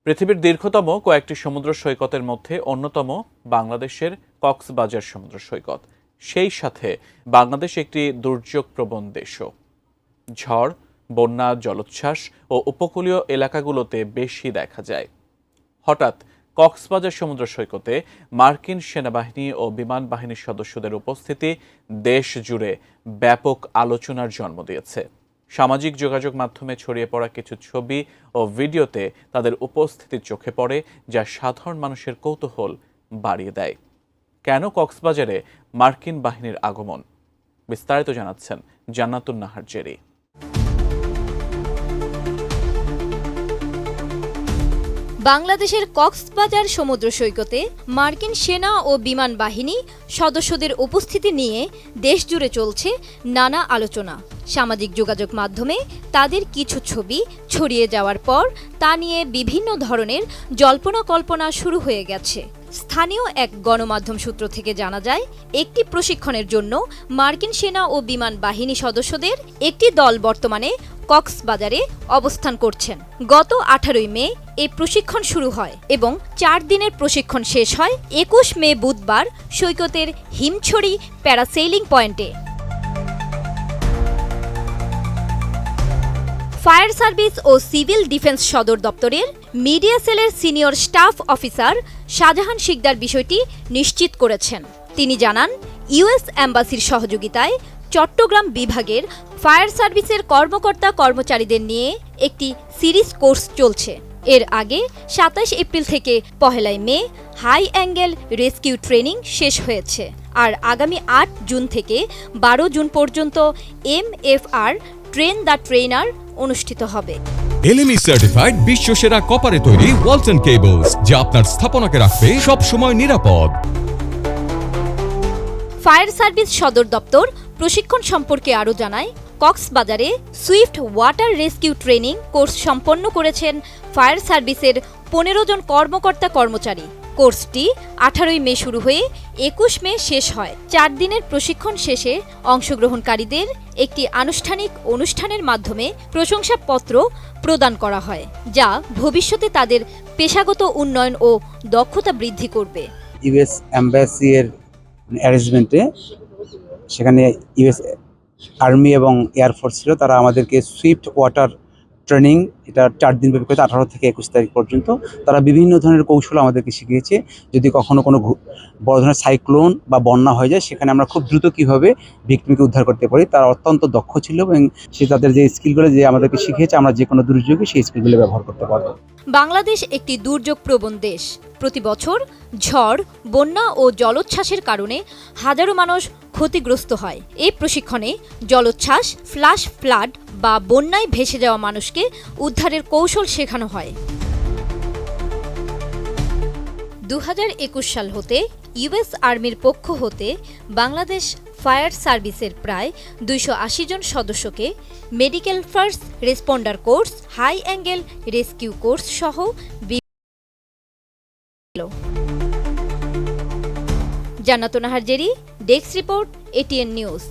পৃথিবীর দীর্ঘতম কয়েকটি সমুদ্র সৈকতের মধ্যে অন্যতম বাংলাদেশের কক্সবাজার সমুদ্র সৈকত। সেই সাথে বাংলাদেশ একটি দুর্যোগপ্রবণ দেশও। ঝড়, বন্যা, জলোচ্ছ্বাস ও উপকূলীয় এলাকাগুলোতে বেশি দেখা যায়। হঠাৎ কক্সবাজার সমুদ্র সৈকতে মার্কিন সেনাবাহিনী ও বিমান বাহিনীর সদস্যদের উপস্থিতি দেশ জুড়ে ব্যাপক আলোচনার জন্ম দিয়েছে। সামাজিক যোগাযোগ মাধ্যমে ছড়িয়ে পড়া কিছু ছবি ও ভিডিওতে তাদের উপস্থিতি চোখে পড়ে, যা সাধারণ মানুষের কৌতূহল বাড়িয়ে দেয়। কেন কক্সবাজারে মার্কিন বাহিনীর আগমন? বিস্তারিত জানাচ্ছেন জান্নাতুন নাহার জেরি। বাংলাদেশের কক্সবাজার সমুদ্র সৈকতে মার্কিন সেনা ও বিমান বাহিনী সদস্যদের উপস্থিতি নিয়ে দেশজুড়ে চলছে নানা আলোচনা। সামাজিক যোগাযোগ মাধ্যমে তাদের কিছু ছবি ছড়িয়ে যাওয়ার পর তা নিয়ে বিভিন্ন ধরনের জল্পনা কল্পনা শুরু হয়ে গেছে। স্থানীয় এক গণমাধ্যম সূত্র থেকে জানা যায়, একটি প্রশিক্ষণের জন্য মার্কিন সেনা ও বিমান বাহিনী সদস্যদের একটি দল বর্তমানে কক্সবাজারে অবস্থান করছেন। গত 18 মে এই প্রশিক্ষণ শুরু হয় এবং 4 দিনের প্রশিক্ষণ শেষ হয় 21 মে বুধবার সৈকতের হিমছড়ি প্যারাসেইলিং পয়েন্টে। ফায়ার সার্ভিস ও সিভিল ডিফেন্স সদর দপ্তরের মিডিয়া সেলের senior staff officer Shahjahan Sikder বিষয়টি নিশ্চিত করেছেন। তিনি জানান, ইউএস এম্বাসির সহযোগিতায় চট্টগ্রাম বিভাগের ফায়ার সার্ভিসের কর্মকর্তা কর্মচারীদের নিয়ে একটি সিরিজ কোর্স চলছে। এর আগে 27 এপ্রিল থেকে 1 মে হাই অ্যাঙ্গেল রেস্কিউ ট্রেনিং শেষ হয়েছে। আর আগামী 8 জুন থেকে 12 জুন পর্যন্ত MFR ট্রেন দ্য ট্রেনার অনুষ্ঠিত হবে। LME সার্টিফাইড বিশ্বসেরা কপারে তৈরি ওয়ালটন কেবলস, যা আপনার স্থাপনাকে রাখবে সব সময় নিরাপদ। ফায়ার সার্ভিস সদর দপ্তর প্রশিক্ষণ সম্পর্কে আরও জানায়, কক্সবাজারে Swift water rescue training course সম্পন্ন করেছেন ফায়ার সার্ভিসের 15 জন কর্মকর্তা কর্মচারী। কোর্সটি 18 মে শুরু হয়ে 21 মে শেষ হয়। 4 দিনের প্রশিক্ষণ শেষে অংশগ্রহণকারীদের একটি আনুষ্ঠানিক অনুষ্ঠানের মাধ্যমে প্রশংসাপত্র প্রদান করা হয়, যা ভবিষ্যতে তাদের পেশাগত উন্নয়ন ও দক্ষতা বৃদ্ধি করবে। ইউএস এম্বাসি এর অ্যারেঞ্জমেন্টে সেখানে ইউএস আর্মি এবং এয়ারফোর্স ছিল, তারা আমাদেরকে সুইফট ওয়াটার ট্রেনিং, এটা 4 দিন ব্যাপী, 18 থেকে 21 তারিখ পর্যন্ত তারা বিভিন্ন ধরনের কৌশল আমাদেরকে শিখিয়েছে। যদি কখনো কোনো বড় ধরনের সাইক্লোন বা বন্যা হয়ে যায়, সেখানে আমরা খুব দ্রুত কীভাবে ভিক্টিমকে উদ্ধার করতে পারি, তারা অত্যন্ত দক্ষ ছিল এবং সে তাদের যে স্কিলগুলো যে আমাদেরকে শিখিয়েছে, আমরা যে কোনো দুর্যোগে সেই স্কিলগুলো ব্যবহার করতে পারবো। বাংলাদেশ একটি দুর্যোগপ্রবণ দেশ। প্রতি বছর ঝড়, বন্যা ও জলোচ্ছ্বাসের কারণে হাজারো মানুষ ক্ষতিগ্রস্ত হয়। এই প্রশিক্ষণে জলোচ্ছ্বাস, ফ্ল্যাশ ফ্লাড বা বন্যায় ভেসে যাওয়া মানুষকে উদ্ধারের কৌশল শেখানো হয়। 2021 সাল হতে ইউএস আর্মির পক্ষ হতে বাংলাদেশ ফায়ার সার্ভিসের প্রায় 280 জন সদস্যকে medical first responder course, high angle rescue course সহ Jannatun Nahar Jerry, desk report, ATN news.